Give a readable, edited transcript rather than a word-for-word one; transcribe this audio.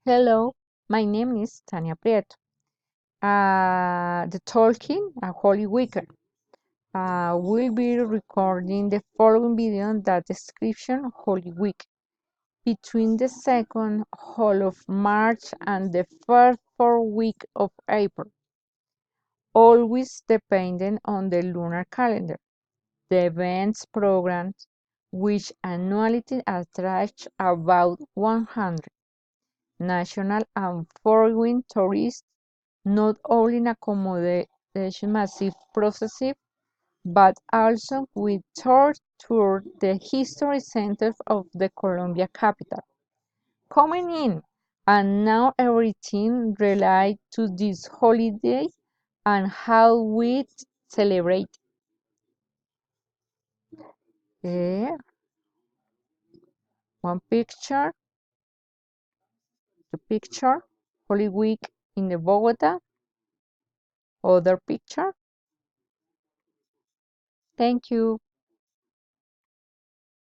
Hello, my name is Tania Prieto. The Talking a Holy Week. We'll be recording the following video that description Holy Week between the second whole of March and the first 4 week of April, always dependent on the lunar calendar. The events programs, which annually attract about 100 national and foreign tourists, not only in accommodation massive processes, but also with tour the history centers of the Colombia capital. Coming in, and now everything related to this holiday and how we celebrate. Yeah, one picture, the picture, Holy Week in the Bogota, other picture. Thank you.